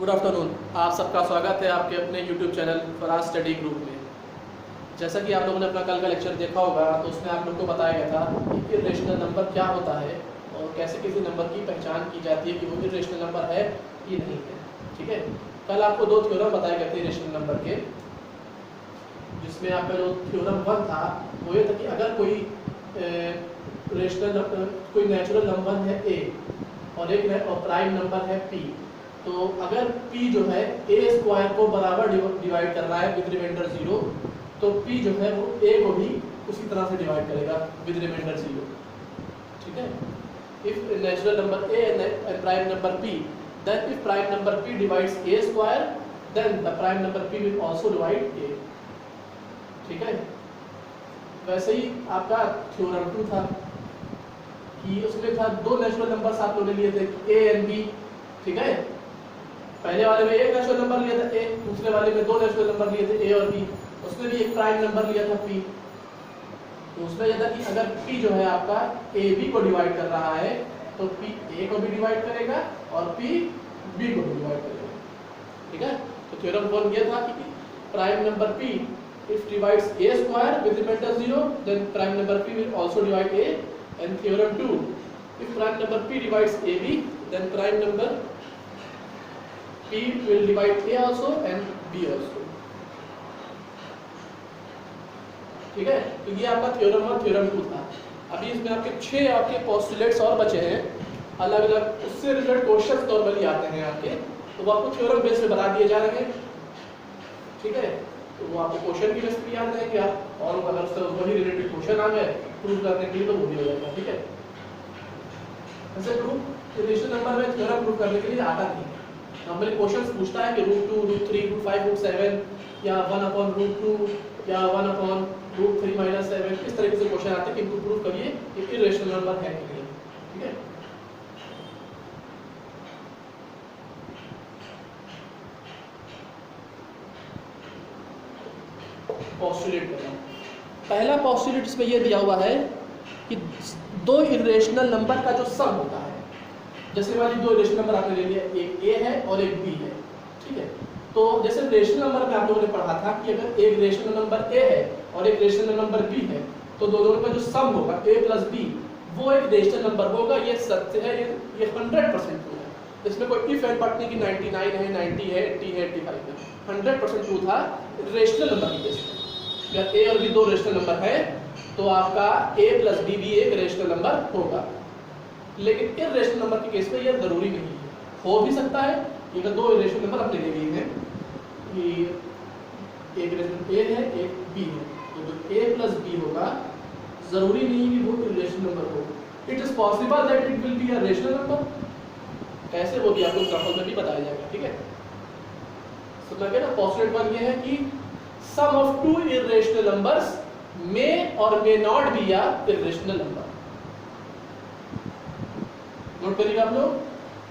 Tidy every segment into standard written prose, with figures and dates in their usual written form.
Good afternoon. आप सबका स्वागत है आपके अपने YouTube channel Faraz study group में। जैसा कि आप लोगों ने अपना कल का लेक्चर देखा होगा तो उसमें आप लोग को बताया गया था कि इर्रेशनल नंबर क्या होता है और कैसे किसी नंबर की पहचान की जाती है कि वो इर्रेशनल नंबर है कि नहीं है। ठीक है, कल आपको दो थ्योरम बताए गए थे इर्रेशनल नंबर के, जिसमें आपका जो थ्योरम 1 था वो ये था कि अगर कोई कोई नेचुरल नंबर है a और एक प्राइम नंबर है p, तो अगर p जो है a स्क्वायर को बराबर डिवाइड कर रहा है विद रिमाइंडर 0, तो p जो है वो a को भी उसी तरह से डिवाइड करेगा विद रिमाइंडर 0। ठीक है, if natural number a and prime number p, then if prime number p divides a square, then the prime number p will also divide a। ठीक है, वैसे ही आपका थ्योरम 2 था कि उसमें था दो नेचुरल नंबर्स आप लोगों ने लिए थे a and b। ठीक है, पहले वाले में एक नेचुरल नंबर लिया था a, दूसरे वाले में दो नेचुरल नंबर लिए थे a और b, उसमें भी एक प्राइम नंबर लिया था p। तो उसमें यह था कि अगर p जो है आपका a b को डिवाइड कर रहा है तो p a को भी डिवाइड करेगा और p b को भी डिवाइड करेगा। ठीक है, तो थ्योरम 1 ये था कि prime number p if divides a square with remainder 0, then prime number p will also divide a। and theorem 2, if prime number p divides ab, then prime number p will divide a also and b also। ठीक है, तो ये आपका theorem 1 theorem 2 था। अभी इसमें आपके 6 आपके पोस्टुलेट्स और बचे हैं, अलग अलग उससे रिलेटेड क्वेश्चंस नॉर्मली आते हैं आपके, तो वो आपको थ्योरम बेस पे बता दिए जा रहे हैं। ठीक है, तो वो आपको क्वेश्चन की बेस पे याद रहेंगे आप, और अगर उससे वही रिलेटेड क्वेश्चन आ गए प्रूव करने के लिए तो वो भी हो जाएगा। ठीक है, ऐसे प्रूफ इर्रेशनल नंबर में थ्योरम प्रूव करने के लिए आता नहीं है। नॉर्मली क्वेश्चंस पूछता है कि √2, √3, √5, √7 या 1/√2 या 1/√3 - 7, इस तरीके से क्वेश्चन आते हैं कि इनको प्रूव करिए कि इर्रेशनल नंबर है कि नहीं। ठीक है, पोस्टुलेट करना। पहला पोस्टुलेट इसमें यह दिया हुआ है कि दो इर्रेशनल नंबर का जो सम होता है, जैसे वाली दो इर्रेशनल नंबर आपने ले लिया, एक a है और एक b है। ठीक है, तो जैसे रेशनल नंबर में आप लोगों ने पढ़ा था कि अगर एक रेशनल नंबर a है और एक रेशनल नंबर b है तो दोनों का जो सम होगा a + b वो एक रेशनल नंबर होगा। ये सत्य है, ये 100% ट्रू है। इसमें कोई इफ एंड बट नहीं कि 99 है, 90 है, 80 है, 85 है। 100% ट्रू था रेशनल नंबर की केस में। अगर a और b दो रेशनल नंबर है तो आपका a + b भी एक रेशनल नंबर होगा। लेकिन इर्रेशनल नंबर के केस में यह जरूरी नहीं है, हो भी सकता है। अगर दो इर्रेशनल नंबर अपने ले लिए हैं कि एक रेशनल a है एक b है, तो जो a + b होगा जरूरी नहीं कि वो इर्रेशनल नंबर हो। It is possible that it will be a rational number. कैसे वो भी आपको एग्जांपल में भी बताया जाएगा। ठीक है, समझ गए ना। पोस्टुलेट 1 ये है कि sum of two irrational numbers may or may not be a irrational number. Note करिएगा आप लोग,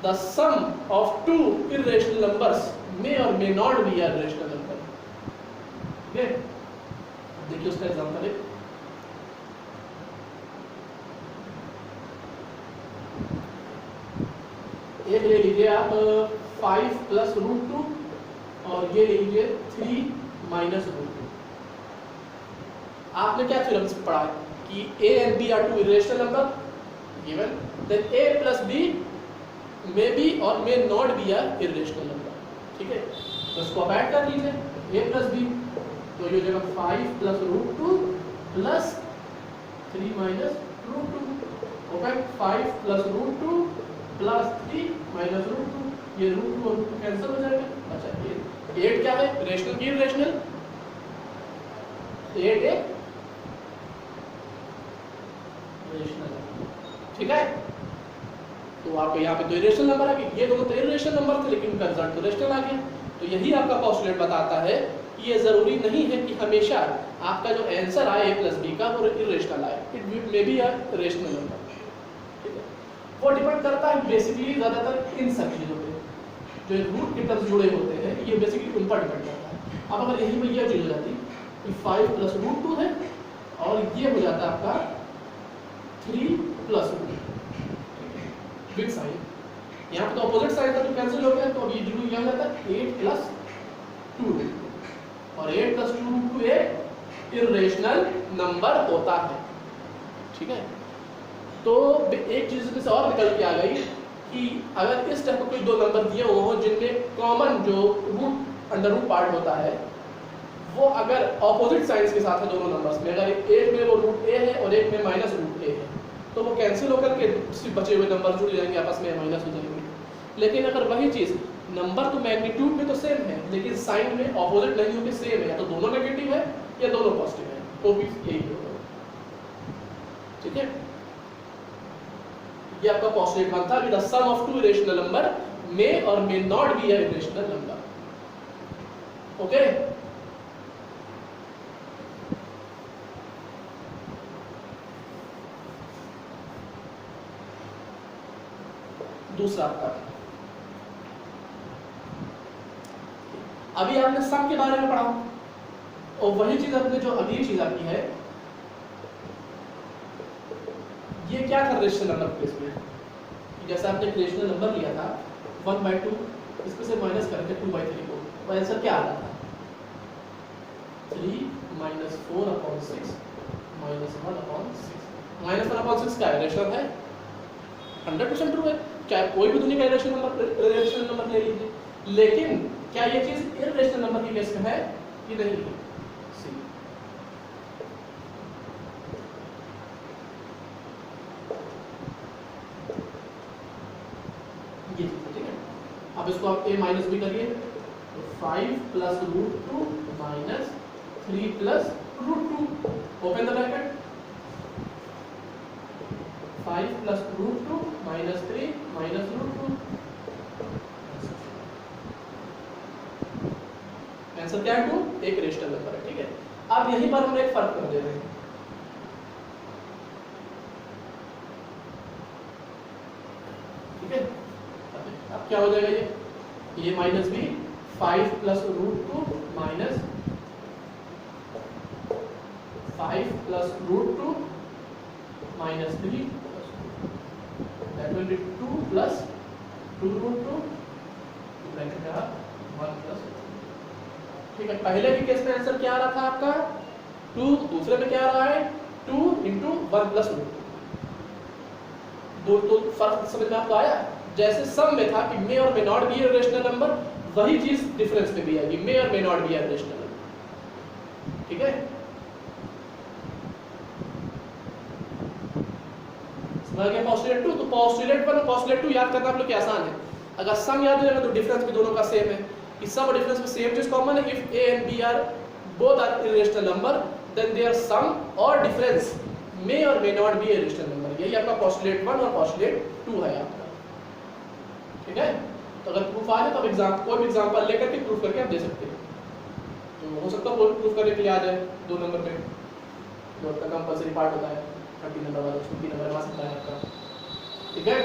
the sum of two irrational numbers may or may not be a rational number. ठीक है, देखिए उसका एग्जांपल है। एक ले लीजिए आप 5 + √2 और ये ले लीजिए 3 - √2। आपने क्या थ्योरम से पढ़ा कि a and b are two irrational number given, then a + b may be or may not be a irrational number। ठीक है, तो इसको आप ऐड कर लीजिए a + b, तो ये हो जाएगा 5 + √2 + 3 - √2। ओके, 5 + √2 + 3 - √2, ये √2 और √2 कैंसिल हो जाएगा। अच्छा, ये 8 क्या है, रेशनल की इर्रेशनल? 8 एक रेशनल। ठीक है, तो आपको यहाँ पे तो इरेशनल नंबर आ गए, ये दोनों तो इरेशनल नंबर थे लेकिन उनका रिजल्ट तो रेशनल आ गया। तो यही आपका पोस्टुलेट बताता है कि ये जरूरी नहीं है कि हमेशा आपका जो आंसर आए a + b का वो इरेशनल आए। It may be a rational number. ठीक है, वो डिपेंड करता है बेसिकली ज्यादातर इन सब चीजों पे, जो रूट के टर्म्स जुड़े होते हैं, ये बेसिकली उन पर डिपेंड करता है। अब अगर यही में यह चीज हो जाती कि 5 + √2 है और ये हो जाता आपका 3 + √2 विद साइन, यहाँ पे तो अपोजिट साइन था तो कैंसिल हो गया, तो अब ये जो यहाँ जाता है 8 प्लस 2 रूट 2 और 8 प्लस 2 रूट 2 एक इर्रेशनल नंबर होता है। ठीक है, तो एक चीज से और निकल के आ गई कि अगर इस टाइप का कोई दो नंबर दिए हुए हो जिनमें कॉमन जो रूट अंडर रूट पार्ट होता है वो अगर ऑपोजिट साइंस के साथ है दोनों नंबर्स में, अगर एक में वो रूट ए है और एक में माइनस रूट ए है, तो वो कैंसिल होकर के सिर्फ बचे हुए नंबर जुड़ जाएंगे आपस में, माइनस हो जाएंगे। लेकिन अगर वही चीज़ नंबर तो मैग्नीट्यूड में तो सेम है लेकिन साइन में ऑपोजिट नहीं होकर सेम है, या तो दोनों नेगेटिव है या दोनों पॉजिटिव है, तो भी यही होगा। ठीक है, ये आपका पोस्टुलेट 1 था। With the sum of two irrational number may or may not be a irrational number. Okay, दूसरा आपका, अभी आपने सम के बारे में पढ़ा और वही चीज आपने जो अगली चीज आपकी है, ये क्या था रेशनल नंबर केस में, जैसे आपने रेशनल नंबर लिया था 1/2, इसमें से माइनस करके 2/3 को, तो आंसर क्या आ रहा था 3 - 4/6 - 1/6। -1/6 का रेशनल है, 100% ट्रू है, चाहे कोई भी दुनिया का रेशनल नंबर ले लीजिए। लेकिन क्या ये चीज इररेशनल नंबर के केस में है कि नहीं है? ये ठीक है, अब इसको आप a माइनस भी करिए, तो 5 + √2 - 3 + √2, ओपन द ब्रैकेट, 5 + √2 - 3 - √2, आंसर क्या है 2, एक रेशनल नंबर है। ठीक है, अब यहीं पर हम एक फर्क कर दे रहे हैं, ठीक है, अब क्या हो जाएगा ये माइनस भी 5 + √2 - 5 + √2 - 3, that will be 2 + 2√2 ब्रैकेट का 1 +, ठीक है। पहले के केस में आंसर क्या आ रहा था आपका 2, दूसरे में क्या आ रहा है 2 × 1 + √2। दो फर्क समझ में आपको आया? जैसे सम में था कि मे or may not be a rational number, वही चीज डिफरेंस में भी आएगी, मे or may not be a rational number. ठीक है, समझ गए पोस्टुलेट 2? तो पोस्टुलेट 1 और पोस्टुलेट 2 याद करना आप लोग के आसान है। अगर सम याद हो जाएगा तो डिफरेंस भी दोनों का सेम है, कि सम और डिफरेंस में सेम चीज कॉमन है। If a and b are both are irrational number then their sum or difference may or may not be a rational number. यही आपका पोस्टुलेट 1 और पोस्टुलेट 2 है आपका। ठीक है, तो अगर प्रूफ आ जाए तो आप कोई भी एग्जांपल लेकर के प्रूफ करके आप दे सकते हैं। तो हो सकता है प्रूफ करने के लिए आ जाए 2 नंबर में, जो आपका कंपलसरी पार्ट होता है 30 नंबर वाला, 30 नंबर आ सकता है आपका। ठीक है,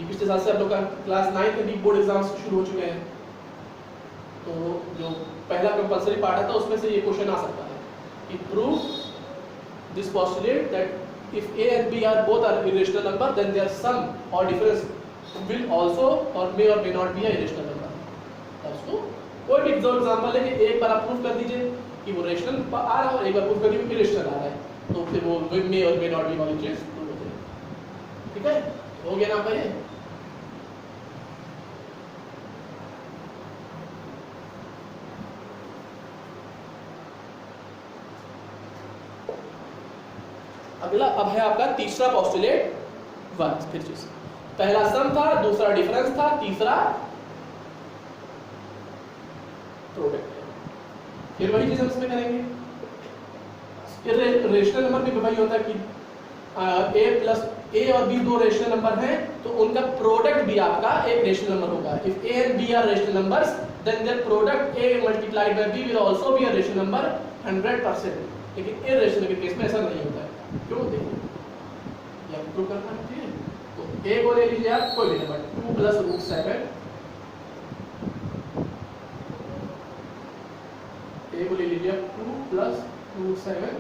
पिछले साल से आप लोग का क्लास 9 के भी बोर्ड एग्जाम्स शुरू हो चुके हैं, तो जो पहला कंपलसरी पार्ट था उसमें से ये क्वेश्चन आ सकता है कि prove this postulate that if a and b are both are irrational number then their sum or difference will also or may not be a irrational number। तो उसको कोई भी एग्जांपल लेके एक बार आप प्रूव कर दीजिए कि वो रेशनल आ रहा है और एक बार प्रूव कर दीजिए इरेशनल आ रहा है, तो फिर वो मे और मे नॉट बी वाली चीज प्रूव हो जाएगी। ठीक है, हो गया ना भाई? अगला अब है आपका तीसरा पोस्टुलेट 1। फिर चीज पहला सम था, दूसरा डिफरेंस था, तीसरा प्रोडक्ट है। फिर वही चीज हम इसमें करेंगे। रेशनल नंबर भी वही होता है कि a और b दो रेशनल नंबर हैं तो उनका प्रोडक्ट भी आपका एक रेशनल नंबर होगा। If a and b are rational numbers then their product a multiplied by b will also be a rational number 100%। लेकिन इरेशनल के केस में ऐसा नहीं होता है। क्यों? देखिए ये प्रूव करना है। ठीक है, तो a को ले लीजिए आप कोई भी नंबर 2 + √7, a को ले लीजिए आप 2 + √7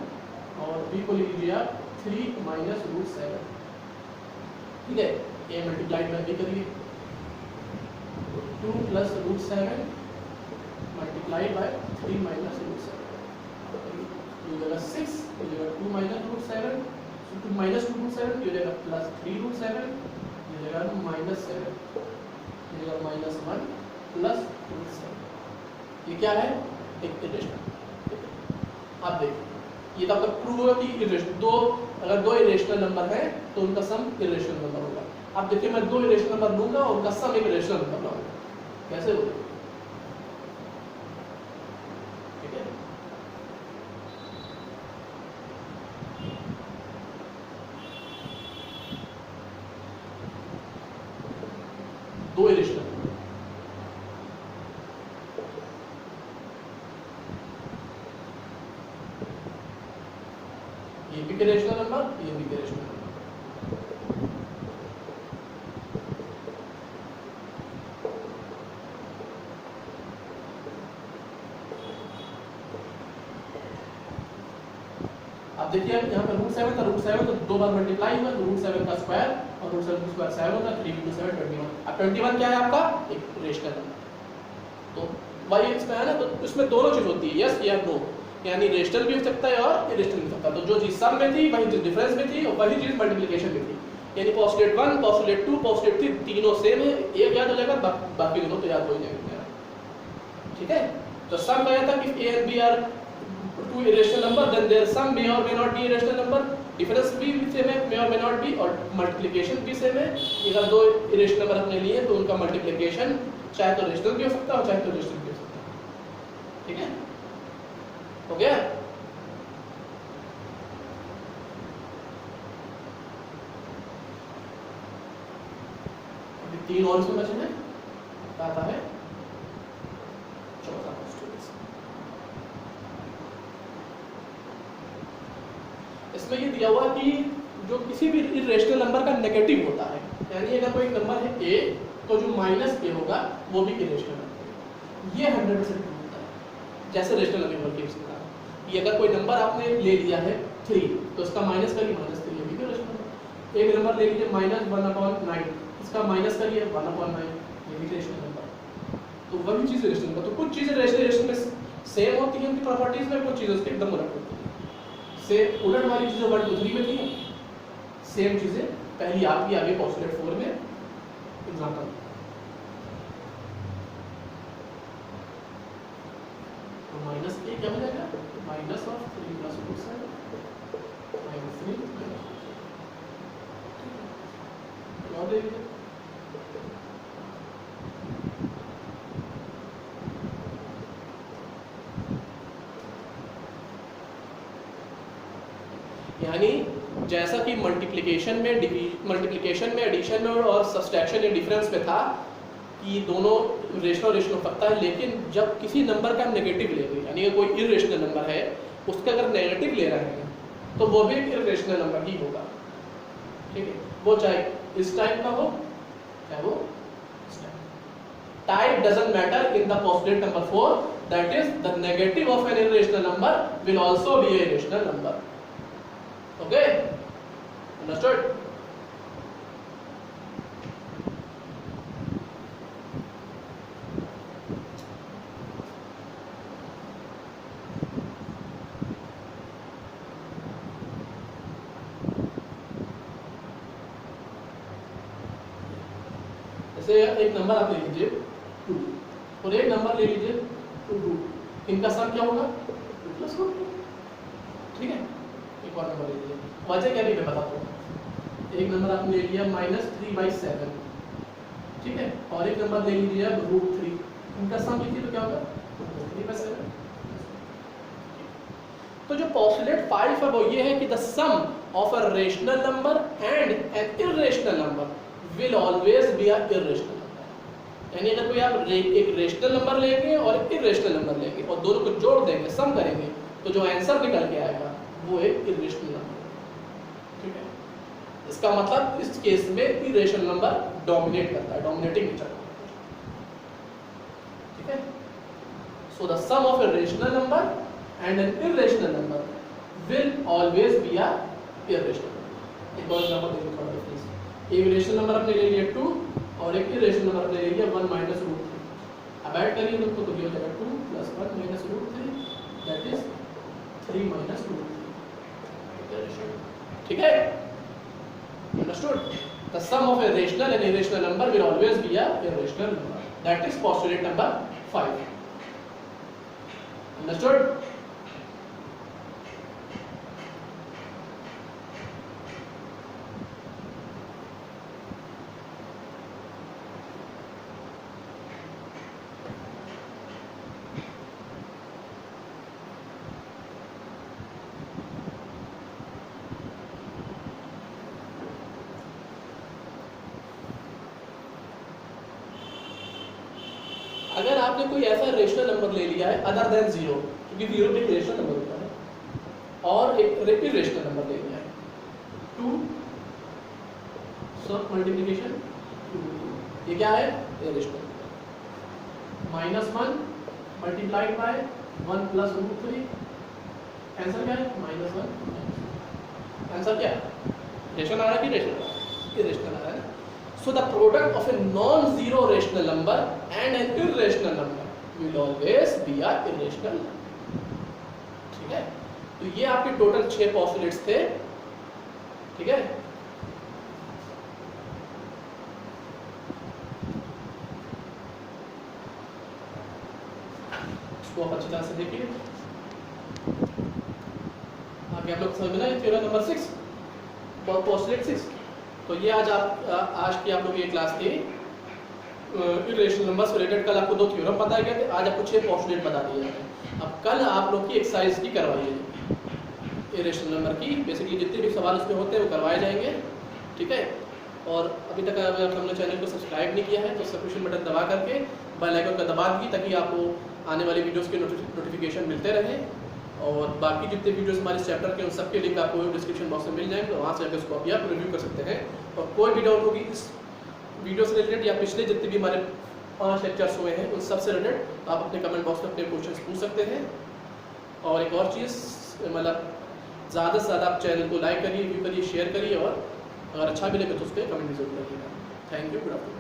और b को ले लीजिए आप 3 - √7। ठीक है, a मल्टीप्लाइड बाय b करिए 2 plus root 7 multiply by 3 minus root 7, ये जगह 6, ये जगह 2 माइनस रूट 7, 2 माइनस रूट 7, ये जगह प्लस 3 रूट 7, ये जगह माइनस 7, ये जगह माइनस 1 प्लस रूट 7। ये क्या है? एक इरेशनल। आप देखिए ये तब तक प्रूव होगा कि अगर दो इरेशनल नंबर है तो उनका सम इरेशनल नंबर होगा। अब देखिए मैं दो इरेशनल नंबर लूंगा और उनका सम एक इरेशनल नंबर लाऊंगा, कैसे होगा? ठीक है, दो इरेशनल ये भी रेशनल नंबर, ये भी रेशनल नंबर। अब देखिए यहाँ पे रूट 7 था, रूट 7 तो दो बार मल्टीप्लाई हुआ तो रूट 7 का स्क्वायर और रूट 7 का स्क्वायर 7 होता है, 3 × 7 21। अब 21 क्या है आपका? एक रेशनल नंबर। तो वही इसमें है ना, तो इसमें दोनों चीज होती है, यस या नो, यानी रेशनल भी हो सकता है और इरेशनल भी हो सकता है। तो जो चीज सम में थी वही चीज डिफरेंस में थी और वही चीज मल्टीप्लिकेशन में थी, यानी पोस्टुलेट 1 पोस्टुलेट 2 पोस्टुलेट 3 तीनों सेम है। एक याद हो जाएगा, बाकी दोनों तो याद हो जाएंगे। ठीक है, तो सम कहा था कि a and b are two irrational number, then their sum may or may not be irrational number, difference भी सेम है, may or may not be, और मल्टीप्लिकेशन भी सेम है। अगर दो इरेशनल नंबर अपने लिए तो उनका मल्टीप्लिकेशन चाहे तो रेशनल भी हो सकता है और चाहे तो इरेशनल भी हो सकता है। ठीक है, हो गया? अभी 3 और इसमें बचे हैं, आता है चौथा पोस्टुलेट। इसमें ये दिया हुआ कि जो किसी भी इरेशनल नंबर का नेगेटिव होता है, यानी अगर कोई नंबर है a तो जो माइनस a होगा वो भी इरेशनल नंबर है। ये 100% ट्रू होता है, जैसे रेशनल नंबर के इसमें ये अगर कोई नंबर आपने ले लिया है 3 तो इसका माइनस करिए -3, ये भी रेशनल नंबर। एक नंबर ले लीजिए -1/9, इसका माइनस करिए 1/9, ये भी रेशनल नंबर। तो वही चीज रेशनल नंबर। तो कुछ चीजें रेशनल में सेम होती हैं उनकी प्रॉपर्टीज में, कुछ चीजें उसके एकदम उलट होती हैं। से उलट वाली चीजें 1 2 3 में थी, सेम चीजें पहली आपकी आगे पोस्टुलेट 4 में। एग्जांपल तो माइनस a क्या हो जाएगा? Minus of 3 plus root 7 minus 3 और देखिए यानी जैसा कि मल्टीप्लिकेशन में एडिशन में और सब्सट्रैक्शन या डिफरेंस में था कि दोनों रेशनल हो सकता है, लेकिन जब किसी नंबर का नेगेटिव लेंगे, यानी कोई इरेशनल नंबर है उसका अगर नेगेटिव ले रहे हैं तो वो भी एक इरेशनल नंबर ही होगा। ठीक है, वो चाहे इस टाइप का हो चाहे वो इस type. Type doesn't matter in the postulate number 4, that is the negative of N irrational number will also be A irrational number. Okay, understood? एक नंबर आप ले लीजिए 2 और एक नंबर ले लीजिए 2, इनका सम क्या होगा? 2 + 2। ठीक है, एक और नंबर ले लीजिए, वजह क्या भी मैं बताता हूँ। एक नंबर आपने ले लिया -3/7, ठीक है, और एक नंबर ले लीजिए अब √3, इनका सम लीजिए तो क्या होगा? 3/7। तो जो पोस्टुलेट 5 है वो ये है कि the sum of a rational number and an irrational number will always be a irrational number. यानी अगर कोई आप एक रेशनल नंबर लेंगे और एक इरेशनल नंबर लेंगे और दोनों को जोड़ देंगे, सम करेंगे, तो जो आंसर निकल के आएगा वो एक इरेशनल नंबर। ठीक है, इसका मतलब इस केस में इरेशनल नंबर डोमिनेट करता है, डोमिनेटिंग नेचर। ठीक है, so the sum of a rational number and an irrational number will always be a irrational number. एक और एग्जांपल देखो थोड़ा डिफरेंस। एक रेशनल नंबर आपने ले लिया 2 और एक इरेशनल नंबर आपने ले लिया 1 - √3। अब ऐड करिए लोग तो ये हो जाएगा 2 + 1 - √3 दैट इज 3 - √3। ठीक है, understood? The sum of a rational and irrational number will always be a irrational number, that is postulate number 5। Understood? अगर आपने कोई ऐसा रेशनल नंबर ले लिया है अदर देन 0, क्योंकि 0 भी एक रेशनल नंबर होता है, और एक इरेशनल नंबर ले लिया है 2 सब मल्टीप्लिकेशन 2, ये क्या है? Irrational number. -1 multiplied by 1 + √3, answer क्या है? -1। आंसर क्या है? रेशनल आ रहा है कि इरेशनल आ रहा है? इरेशनल आ रहा है। So the product of a non-zero rational number and an irrational number will always be a irrational number। ठीक है, तो ये आपके टोटल 6 पोस्टुलेट्स थे। ठीक है, इसको आप अच्छी तरह से देखिए। आगे आप लोग समझ में ना, थ्योरम नंबर 6 पोस्टुलेट 6। तो ये आज की आप लोग ये क्लास थी इरेशनल नंबर से रिलेटेड। कल आपको 2 थ्योरम बताए गए थे, आज आपको 6 पोस्टुलेट बता दिए गए। अब कल आप लोग की एक्सरसाइज की करवाई जाएगी इरेशनल नंबर की, बेसिकली जितने भी सवाल उसमें होते हैं वो करवाए जाएंगे। ठीक है, और अभी तक अगर हमने चैनल को सब्सक्राइब नहीं किया है तो सब्सक्रिप्शन बटन दबा करके बेल आइकन का दबा दीजिए, ताकि आपको आने वाली वीडियोज़ के नोटिफिकेशन मिलते रहे। और बाकी जितने वीडियोस हमारे चैप्टर के उन सब के लिंक आपको डिस्क्रिप्शन बॉक्स में मिल जाएंगे, तो वहाँ से जाकर उसको आप रिव्यू कर सकते हैं। और कोई भी डाउट होगी इस वीडियो से रिलेटेड या पिछले जितने भी हमारे 5 लेक्चर्स हुए हैं उन सब से रिलेटेड आप अपने कमेंट बॉक्स में अपने क्वेश्चंस पूछ सकते हैं। और एक और चीज़, मतलब ज़्यादा से ज़्यादा आप चैनल को लाइक करिए, व्यू करिए, शेयर करिए, और अगर अच्छा भी लगे तो उस पर कमेंट भी जरूर करिएगा। Thank you, good afternoon.